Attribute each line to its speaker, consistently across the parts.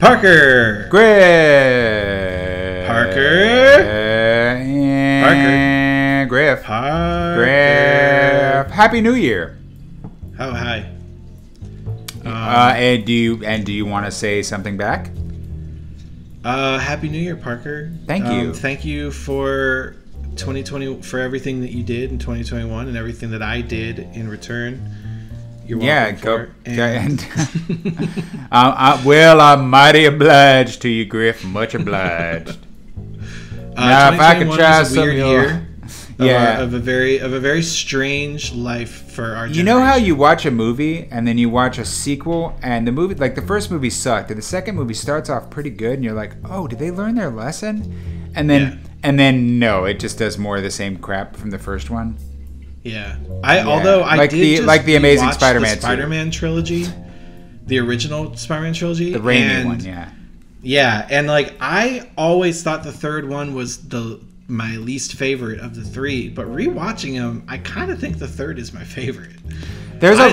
Speaker 1: Parker.
Speaker 2: Grif.
Speaker 1: Parker.
Speaker 2: Parker. Grif.
Speaker 1: Parker.
Speaker 2: Grif. Happy New Year.
Speaker 1: Oh, hi.
Speaker 2: And do you want to say something back?
Speaker 1: Happy New Year, Parker.
Speaker 2: Thank you.
Speaker 1: Thank you for 2020, for everything that you did in 2021 and everything that I did in return. You're welcome for it.
Speaker 2: Well, I'm mighty obliged to you, Grif. Much obliged.
Speaker 1: Now, if I could try some weird year,
Speaker 2: yeah,
Speaker 1: of a very strange life for our generation.
Speaker 2: You know how you watch a movie and then you watch a sequel and the movie, like the first movie sucked and the second movie starts off pretty good and you're like, oh, did they learn their lesson? And then no, it just does more of the same crap from the first one.
Speaker 1: Yeah, although I did
Speaker 2: like the Amazing Spider-Man,
Speaker 1: the Spider-Man trilogy, the original Spider-Man trilogy,
Speaker 2: the Raimi one,
Speaker 1: yeah, and like I always thought the third one was my least favorite of the three, but rewatching them, I kind of think the third is my favorite.
Speaker 2: There's a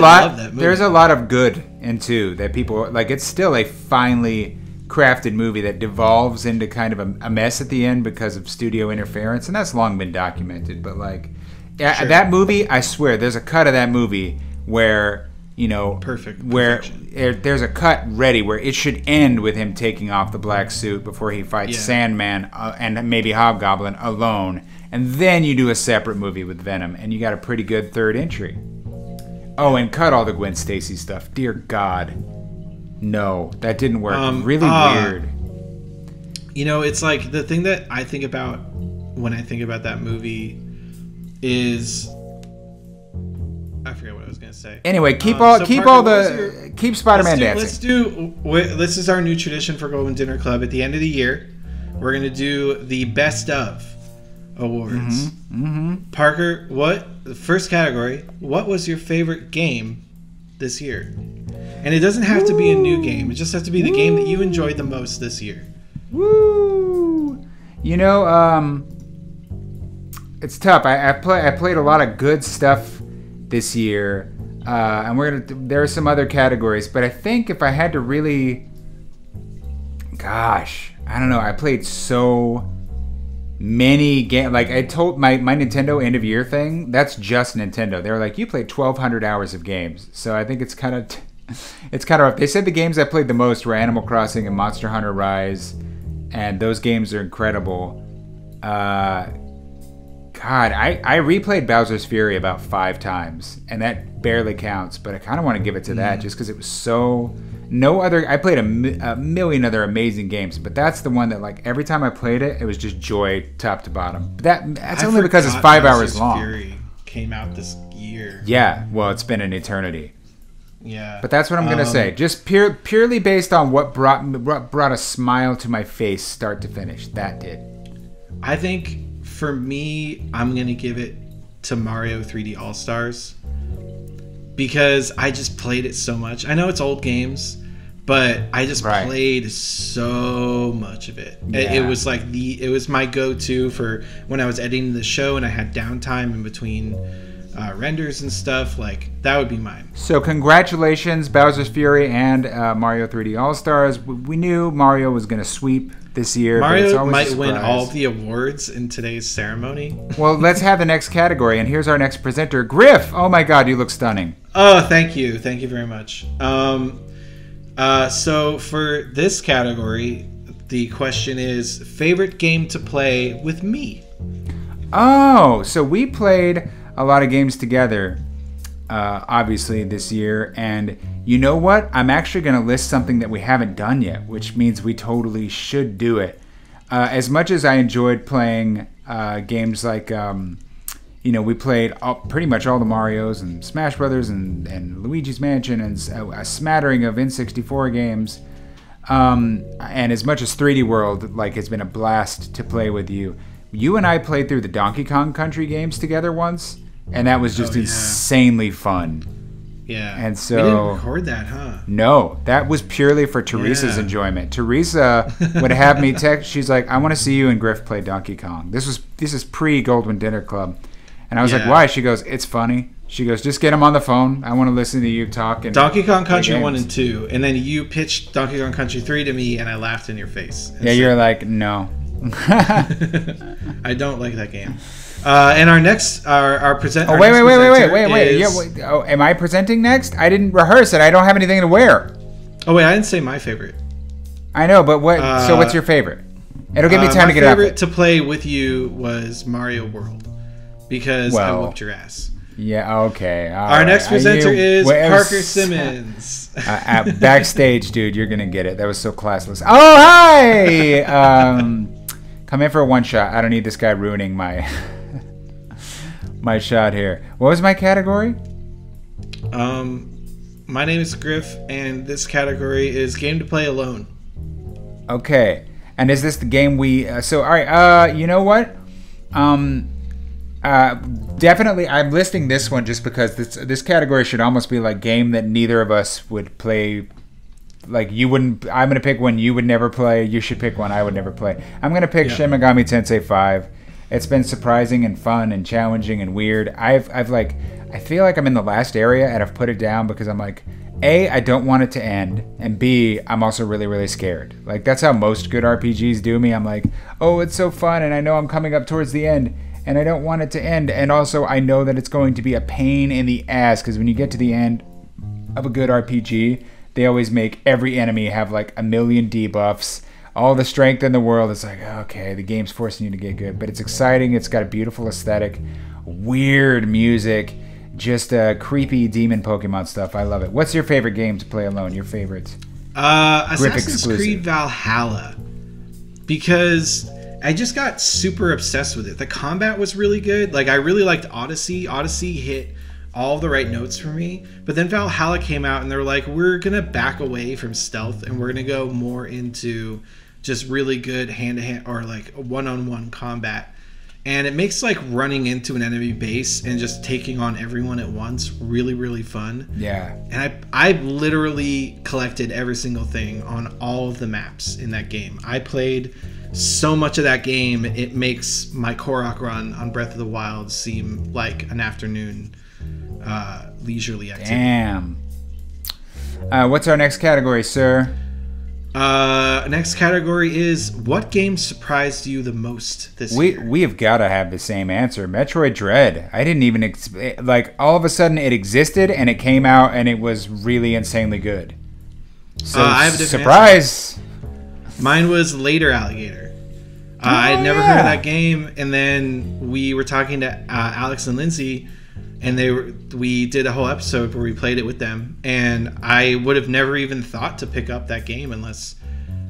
Speaker 2: lot of good in two that people like. It's still a finely crafted movie that devolves into kind of a mess at the end because of studio interference, and that's long been documented. But like. Yeah, sure. That movie, I swear, there's a cut of that movie where, there's a cut ready where it should end with him taking off the black suit before he fights Sandman and maybe Hobgoblin alone. And then you do a separate movie with Venom, and you got a pretty good third entry. Oh, and cut all the Gwen Stacy stuff. Dear God. No, that didn't work. Really weird.
Speaker 1: It's like the thing that I think about when I think about that movie is I forget what I was gonna say.
Speaker 2: Anyway, keep Spider-Man dancing.
Speaker 1: This is our new tradition for Goldwynn Dinner Club. At the end of the year, we're gonna do the best of awards. Parker, the first category? What was your favorite game this year? And it doesn't have to be a new game. It just has to be the game that you enjoyed the most this year.
Speaker 2: Woo! It's tough. I played a lot of good stuff this year, and there are some other categories. But I think if I had to really, I don't know. I played so many games. Like I told my Nintendo end of year thing. That's just Nintendo. They were like, you played 1,200 hours of games. So I think it's kind of rough. They said the games I played the most were Animal Crossing and Monster Hunter Rise, and those games are incredible. God, I replayed Bowser's Fury about 5 times, and that barely counts, but I kind of want to give it to that just because it was so... I played a million other amazing games, but that's the one that, like, every time I played it, it was just joy top to bottom. But that's only because it's 5 hours long.
Speaker 1: Bowser's Fury came out this year.
Speaker 2: Yeah, well, it's been an eternity.
Speaker 1: Yeah.
Speaker 2: But that's what I'm going to say. Just purely based on what brought a smile to my face start to finish. That did.
Speaker 1: I think... For me, I'm going to give it to Mario 3D All-Stars because I just played it so much. I know it's old games, but I just played so much of it. Yeah. It was like it was my go-to for when I was editing the show and I had downtime in between renders and stuff. Like, that would be mine.
Speaker 2: So congratulations, Bowser's Fury and Mario 3D All-Stars. We knew Mario was going to sweep this year.
Speaker 1: Mario might win all the awards in today's ceremony.
Speaker 2: Well, let's have the next category, and here's our next presenter, Grif. Oh my God, you look stunning.
Speaker 1: Oh, thank you very much. So for this category, the question is favorite game to play with me.
Speaker 2: Oh, so we played a lot of games together, obviously this year, and you know what? I'm actually going to list something that we haven't done yet, which means we totally should do it. As much as I enjoyed playing games like, we played pretty much all the Marios and Smash Brothers and Luigi's Mansion and a smattering of N64 games. And as much as 3D World, like, has been a blast to play with you. You and I played through the Donkey Kong Country games together once, and that was just insanely fun.
Speaker 1: Yeah.
Speaker 2: And so
Speaker 1: we didn't record that, huh?
Speaker 2: No, that was purely for Teresa's enjoyment. Teresa would have me text. She's like, I want to see you and Grif play Donkey Kong. This is pre Goldwynn Dinner Club. And I was like, why? She goes, it's funny. She goes, just get him on the phone. I want to listen to you talk. And
Speaker 1: Donkey Kong Country 1 and 2. And then you pitched Donkey Kong Country 3 to me, and I laughed in your face.
Speaker 2: Yeah, you're like, no.
Speaker 1: I don't like that game. And our next, our present.
Speaker 2: Oh, wait. Yeah, am I presenting next? I didn't rehearse it. I don't have anything to wear.
Speaker 1: Oh, wait, I didn't say my favorite.
Speaker 2: I know, but what? So what's your favorite? It'll give me time to get it out.
Speaker 1: My favorite to play with you was Mario World because I whooped your ass.
Speaker 2: Yeah, okay.
Speaker 1: Our next presenter is Parker Simmons.
Speaker 2: Backstage, dude, you're going to get it. That was so classless. Oh, hi! Come in for a one shot. I don't need this guy ruining my my shot here. What was my category?
Speaker 1: My name is Grif, and this category is game to play alone.
Speaker 2: Okay. And is this the game we... all right, you know what? Definitely, I'm listing this one just because this category should almost be like game that neither of us would play. Like, you wouldn't... I'm going to pick one you would never play. You should pick one I would never play. I'm going to pick Shin Megami Tensei 5. It's been surprising and fun and challenging and weird. I feel like I'm in the last area and I've put it down because I'm like, A, I don't want it to end, and B, I'm also really, really scared. Like, that's how most good RPGs do me. I'm like, oh, it's so fun, and I know I'm coming up towards the end, and I don't want it to end, and also I know that it's going to be a pain in the ass, because when you get to the end of a good RPG, they always make every enemy have like a million debuffs, all the strength in the world. It's like, okay, the game's forcing you to get good, but it's exciting. It's got a beautiful aesthetic, weird music, just creepy demon Pokemon stuff. I love it. What's your favorite game to play alone? Your favorites?
Speaker 1: Assassin's Creed Valhalla, because I just got super obsessed with it. The combat was really good. Like, I really liked Odyssey. Odyssey hit all the right notes for me, but then Valhalla came out and they're like, we're gonna back away from stealth and we're gonna go more into just really good hand-to-hand or like one-on-one combat. And it makes like running into an enemy base and just taking on everyone at once really, really fun.
Speaker 2: Yeah.
Speaker 1: And I literally collected every single thing on all of the maps in that game. I played so much of that game, it makes my Korok run on Breath of the Wild seem like an afternoon leisurely activity.
Speaker 2: Damn. What's our next category, sir?
Speaker 1: Next category is, what game surprised you the most this year?
Speaker 2: We have got to have the same answer. Metroid Dread. I didn't even like, all of a sudden it existed and it came out and it was really insanely good. So
Speaker 1: I have a different
Speaker 2: surprise.
Speaker 1: Answer. Mine was Later Alligator. I'd never heard of that game, and then we were talking to Alex and Lindsay, and we did a whole episode where we played it with them, and I would have never even thought to pick up that game unless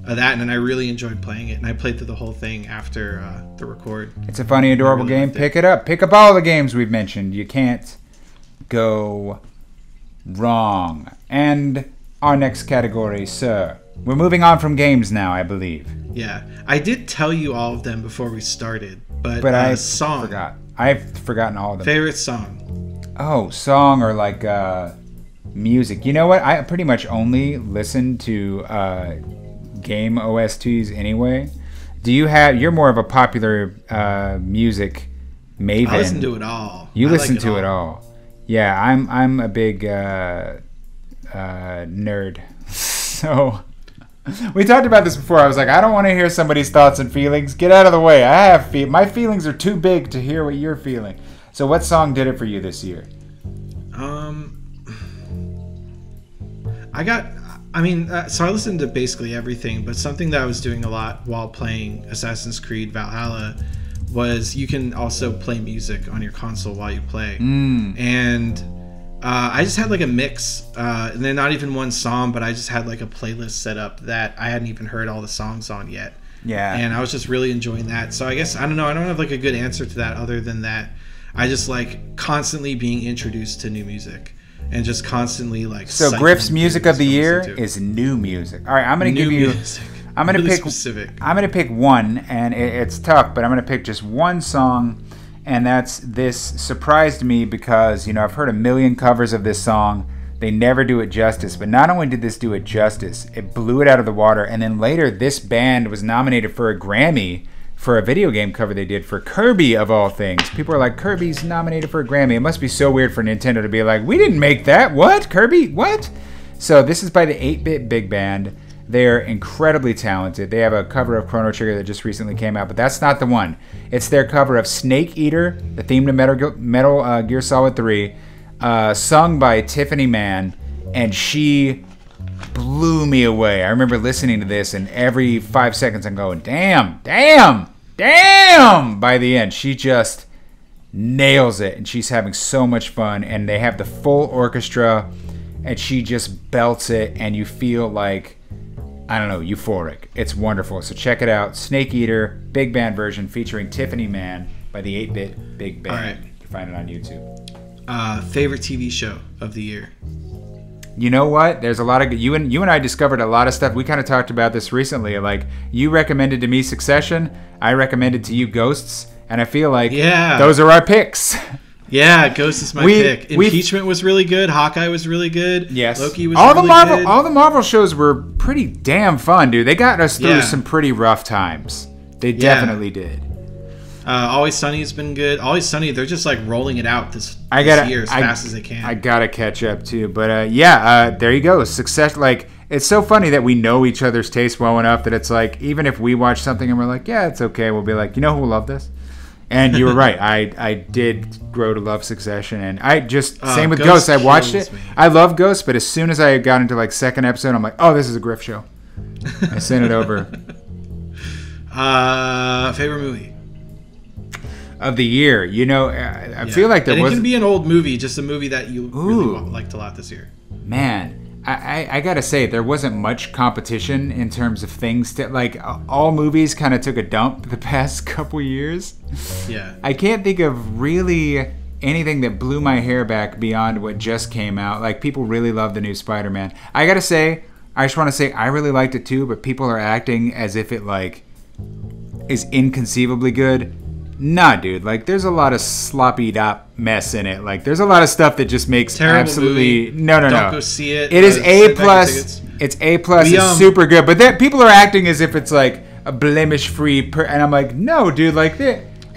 Speaker 1: that, and I really enjoyed playing it, and I played through the whole thing after the record.
Speaker 2: It's a funny, adorable game. Pick it up. Pick up all the games we've mentioned. You can't go wrong. And our next category, sir. We're moving on from games now, I believe.
Speaker 1: Yeah. I did tell you all of them before we started, but
Speaker 2: I
Speaker 1: song.
Speaker 2: Forgot. I've forgotten all of them.
Speaker 1: Favorite song?
Speaker 2: Oh, song or like music. You know what? I pretty much only listen to game OSTs anyway. You're more of a popular music maven.
Speaker 1: I listen to it all.
Speaker 2: You listen to it all. Yeah, I'm a big nerd. So we talked about this before. I was like, I don't want to hear somebody's thoughts and feelings. Get out of the way. My feelings are too big to hear what you're feeling. So what song did it for you this year?
Speaker 1: So I listened to basically everything, but something that I was doing a lot while playing Assassin's Creed Valhalla was you can also play music on your console while you play. And I just had like a mix, and then not even one song, but I just had like a playlist set up that I hadn't even heard all the songs on yet.
Speaker 2: Yeah.
Speaker 1: And I was just really enjoying that. So I guess, I don't know, I don't have like a good answer to that other than that I just like constantly being introduced to new music and just constantly like.
Speaker 2: So Grif's music of the year is new music. All right, I'm gonna give you.
Speaker 1: Music.
Speaker 2: I'm gonna
Speaker 1: really
Speaker 2: pick.
Speaker 1: Specific.
Speaker 2: I'm gonna pick one, and it's tough, but I'm gonna pick just one song, and that's This surprised me because I've heard a million covers of this song. They never do it justice, but not only did this do it justice, it blew it out of the water. And then later, this band was nominated for a Grammy for a video game cover they did for Kirby, of all things. People are like, Kirby's nominated for a Grammy. It must be so weird for Nintendo to be like, we didn't make that. What? Kirby? What? So this is by the 8-Bit Big Band. They're incredibly talented. They have a cover of Chrono Trigger that just recently came out, but that's not the one. It's their cover of Snake Eater, the theme to Metal Gear Solid 3, sung by Tiffany Mann, and she blew me away. I remember listening to this, and every 5 seconds I'm going, damn, damn, damn. By the end, she just nails it, and she's having so much fun, and they have the full orchestra, and she just belts it, and you feel like, I don't know, euphoric. It's wonderful. So check it out. Snake Eater, big band version featuring Tiffany Mann by the 8-Bit Big Band.
Speaker 1: All right.
Speaker 2: You can find it on YouTube.
Speaker 1: Favorite TV show of the year?
Speaker 2: You know what? There's a lot of you and I discovered a lot of stuff. We kind of talked about this recently. Like, you recommended to me Succession, I recommended to you Ghosts, and I feel like those are our picks.
Speaker 1: Yeah, Ghost is my pick. Impeachment was really good. Hawkeye was really good.
Speaker 2: Yes.
Speaker 1: Loki was really good.
Speaker 2: All the Marvel shows were pretty damn fun, dude. They got us through some pretty rough times. They definitely did.
Speaker 1: Always Sunny has been good. Always Sunny, they're just like rolling it out this year as fast as they can.
Speaker 2: I gotta catch up too. But there you go. Success. Like, it's so funny that we know each other's taste well enough that it's like, even if we watch something and we're like, yeah, it's okay, we'll be like, you know who will love this? And you were right. I did grow to love Succession, and I just same with Ghost. I watched it. I love Ghost, but as soon as I got into like second episode, I'm like, oh, this is a Grif show. I sent it over.
Speaker 1: Favorite movie
Speaker 2: of the year? You know, I feel like there was.
Speaker 1: It can be an old movie, just a movie that you really liked a lot this year.
Speaker 2: Man. I gotta say, there wasn't much competition in terms of things that, like, all movies kind of took a dump the past couple years.
Speaker 1: Yeah.
Speaker 2: I can't think of really anything that blew my hair back beyond what just came out. Like, people really love the new Spider-Man. I gotta say, I just want to say I really liked it too, but people are acting as if it, like, is inconceivably good. Nah, dude. Like, there's a lot of sloppy mess in it. Like, there's a lot of stuff that just makes
Speaker 1: terrible
Speaker 2: absolutely
Speaker 1: movie.
Speaker 2: No.
Speaker 1: Don't go see it.
Speaker 2: It is A+. It's A+. It's super good. But people are acting as if it's like a blemish-free. And I'm like, no, dude. Like,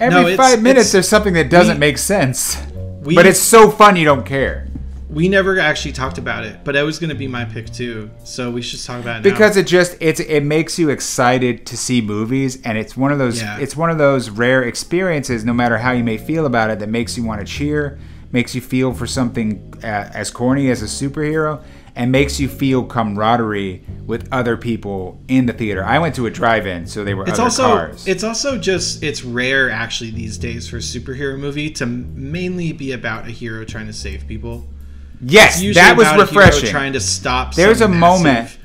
Speaker 2: every 5 minutes there's something that doesn't make sense. But it's so fun you don't care.
Speaker 1: We never actually talked about it, but it was going to be my pick too. So we should talk about it
Speaker 2: because now. It makes you excited to see movies, and it's one of those rare experiences, no matter how you may feel about it, that makes you want to cheer, makes you feel for something as corny as a superhero, and makes you feel camaraderie with other people in the theater. I went to a drive-in, so they were cars.
Speaker 1: It's rare actually these days for a superhero movie to mainly be about a hero trying to save people.
Speaker 2: Yes, that was refreshing.
Speaker 1: Trying to stop.
Speaker 2: There's a moment.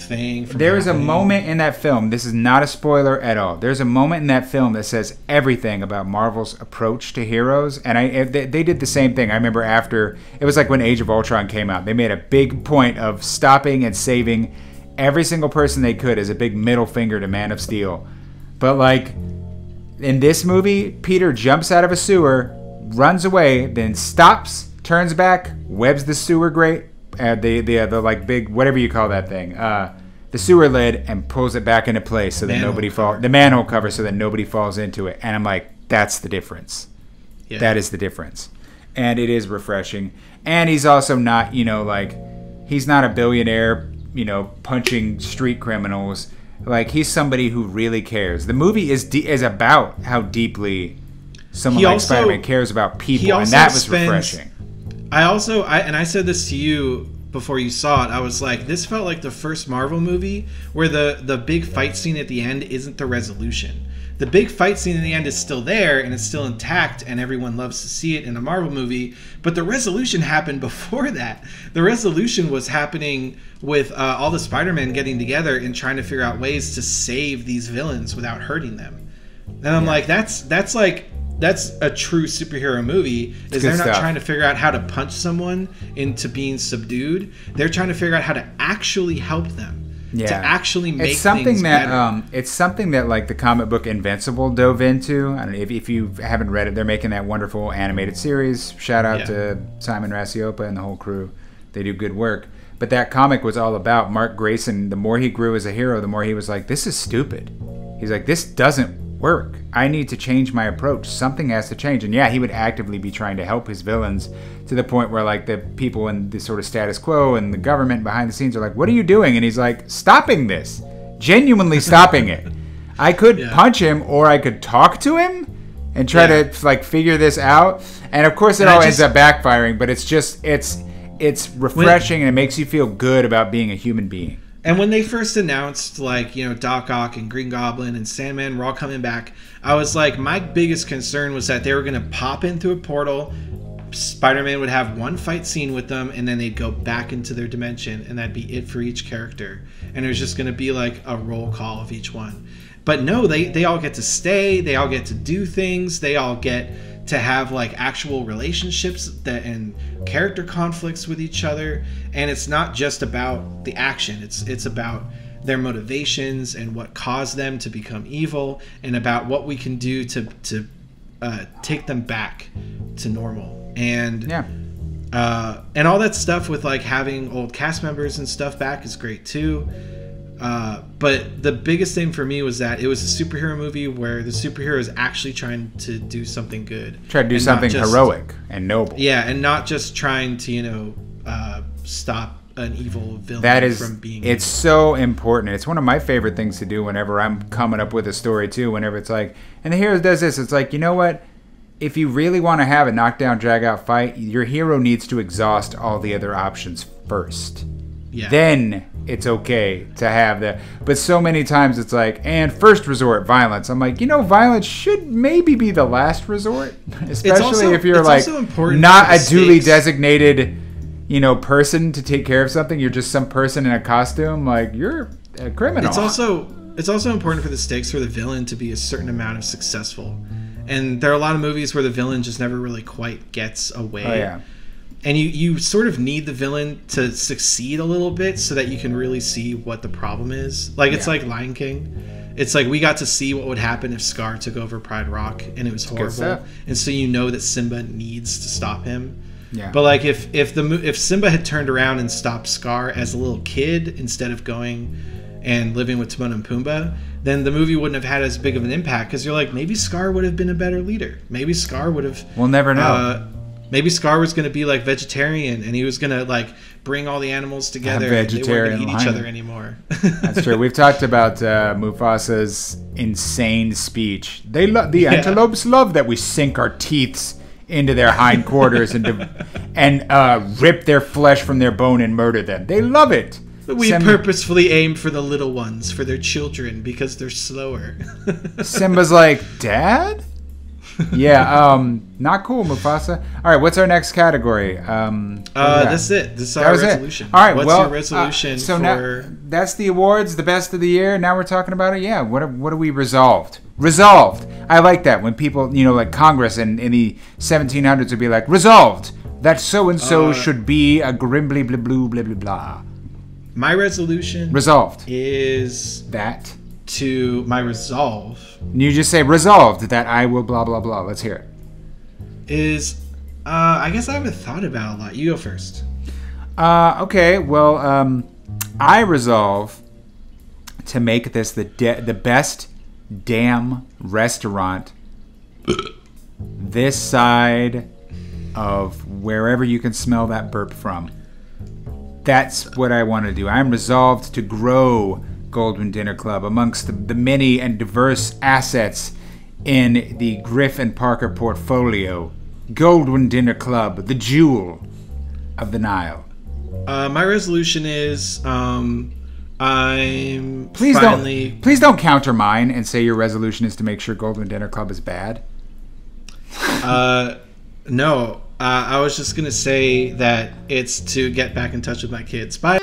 Speaker 1: There
Speaker 2: is a moment in that film. This is not a spoiler at all. There's a moment in that film that says everything about Marvel's approach to heroes, and they did the same thing. I remember after it was like when Age of Ultron came out, they made a big point of stopping and saving every single person they could as a big middle finger to Man of Steel. But like in this movie, Peter jumps out of a sewer, runs away, then stops. Turns back, webs the sewer grate, the like big whatever you call that thing, the sewer lid, and pulls it back into place so that nobody falls. The manhole cover so that nobody falls into it. And I'm like, that's the difference. Yeah. That is the difference, and it is refreshing. And he's also not, like, he's not a billionaire, punching street criminals. Like, he's somebody who really cares. The movie is about how deeply someone like Spider-Man cares about people, and that was refreshing.
Speaker 1: I said this to you before you saw it. I was like, this felt like the first Marvel movie where the big fight scene at the end isn't the resolution. The big fight scene in the end is still there and it's still intact and everyone loves to see it in a Marvel movie, but the resolution happened before that. The resolution was happening with all the Spider-Man getting together and trying to figure out ways to save these villains without hurting them. And I'm like, that's a true superhero movie. Is they're not trying to figure out how to punch someone into being subdued. They're trying to figure out how to actually help them. Yeah. To actually make things better.
Speaker 2: It's something that like the comic book Invincible dove into. I don't know if you haven't read it. They're making that wonderful animated series. Shout out to Simon Rasiopa and the whole crew. They do good work. But that comic was all about Mark Grayson. The more he grew as a hero, the more he was like, this is stupid. He's like, this doesn't work. I need to change my approach. Something has to change. And yeah, he would actively be trying to help his villains to the point where like the people in the sort of status quo and the government behind the scenes are like, what are you doing? And he's like, stopping this. Genuinely stopping it. I could punch him, or I could talk to him and try to like figure this out. And of course it all ends up backfiring, but it's just, it's refreshing and it makes you feel good about being a human being.
Speaker 1: And when they first announced, like, you know, Doc Ock and Green Goblin and Sandman were all coming back, I was like, my biggest concern was that they were going to pop in through a portal, Spider-Man would have one fight scene with them, and then they'd go back into their dimension, and that'd be it for each character. And it was just going to be like a roll call of each one. But no, they all get to stay, they all get to do things, they all get to have like actual relationships that and character conflicts with each other, and it's not just about the action, it's about their motivations and what caused them to become evil, and about what we can do to take them back to normal. And and all that stuff with like having old cast members and stuff back is great too. But the biggest thing for me was that it was a superhero movie where the superhero is actually trying to do something good.
Speaker 2: Try to do something heroic and noble.
Speaker 1: Yeah, and not just trying to, you know, stop an evil villain from being...
Speaker 2: It's so important. It's one of my favorite things to do whenever I'm coming up with a story, too. Whenever it's like, and the hero does this, it's like, you know what? If you really want to have a knockdown, drag-out fight, your hero needs to exhaust all the other options first. Yeah. Then it's okay to have that. But so many times it's like, and first resort, violence. I'm like, you know, violence should maybe be the last resort. Especially if you're like not a duly designated, you know, person to take care of something. You're just some person in a costume. Like, you're a criminal.
Speaker 1: It's also important for the stakes for the villain to be a certain amount of successful. And there are a lot of movies where the villain just never really quite gets away.
Speaker 2: Oh, yeah.
Speaker 1: And you sort of need the villain to succeed a little bit so that you can really see what the problem is. Like, it's like Lion King. It's like we got to see what would happen if Scar took over Pride Rock, and it was horrible. And so you know that Simba needs to stop him. Yeah. But like if Simba had turned around and stopped Scar as a little kid instead of going and living with Timon and Pumbaa, then the movie wouldn't have had as big of an impact, because you're like, maybe Scar would have been a better leader. Maybe Scar would have...
Speaker 2: We'll never know.
Speaker 1: Maybe Scar was going to be like vegetarian, and he was going to like bring all the animals together, and they weren't going to eat each other anymore.
Speaker 2: That's true. We've talked about Mufasa's insane speech. The antelopes love that we sink our teeth into their hindquarters and rip their flesh from their bone and murder them. They love it.
Speaker 1: We purposefully aim for the little ones, for their children, because they're slower.
Speaker 2: Simba's like, Dad? Yeah, not cool, Mufasa. All right, what's our next category?
Speaker 1: That's it. This is our resolution.
Speaker 2: All right,
Speaker 1: what's your resolution
Speaker 2: so
Speaker 1: for...
Speaker 2: now, that's the awards, the best of the year. Now we're talking about it. Yeah, what are we resolved? Resolved. I like that when people, you know, like Congress in the 1700s would be like, resolved that so-and-so should be a grimbly blah blah blah blah blah.
Speaker 1: My resolution
Speaker 2: resolved
Speaker 1: is
Speaker 2: that
Speaker 1: to my resolve.
Speaker 2: You just say resolved that I will blah blah blah. Let's hear it.
Speaker 1: Is I guess I haven't thought about it a lot. You go first.
Speaker 2: Okay. Well, I resolve to make this the best damn restaurant this side of wherever you can smell that burp from. That's what I want to do. I'm resolved to grow Goldwynn Dinner Club amongst the many and diverse assets in the Grif and Parker portfolio. Goldwynn Dinner Club, the jewel of the Nile.
Speaker 1: My resolution is
Speaker 2: Please don't counter mine and say your resolution is to make sure Goldwynn Dinner Club is bad.
Speaker 1: No. I was just going to say that it's to get back in touch with my kids. Bye.